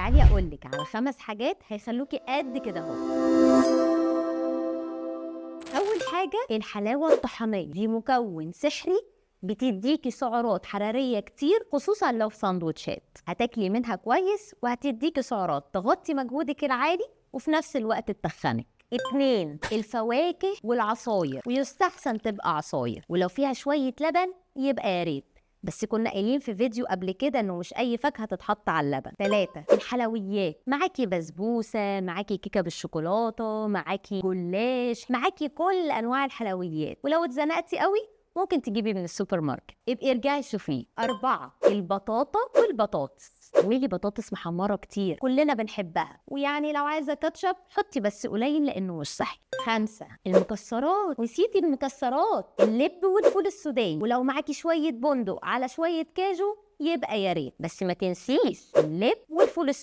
تعالي اقولك على 5 حاجات هيخلوكي قد كده اهو. اول حاجه الحلاوه الطحينيه، دي مكون سحري بتديكي سعرات حراريه كتير، خصوصا لو في سندوتشات هتاكلي منها كويس وهتديكي سعرات تغطي مجهودك العالي وفي نفس الوقت تتخنك. 2 الفواكه والعصاير، ويستحسن تبقى عصاير، ولو فيها شويه لبن يبقى يا ريت، بس كنا قايلين في فيديو قبل كده انه مش اي فاكهه تتحط على اللبن. 3 الحلويات، معاكي بسبوسه، معاكي كيكه بالشوكولاته، معاكي جلاش، معاكي كل انواع الحلويات، ولو اتزنقتي قوي ممكن تجيبي من السوبر ماركت، ابقي ارجعي شوفيه. 4 البطاطا والبطاطس، ويلي بطاطس محمره كتير كلنا بنحبها، ويعني لو عايزه كاتشب حطي بس قليل لانه مش صحي. 5 المكسرات، نسيتي المكسرات، اللب والفول السوداني، ولو معاكي شويه بندق على شويه كاجو يبقى يا ريت، بس ما تنسيش اللب والفول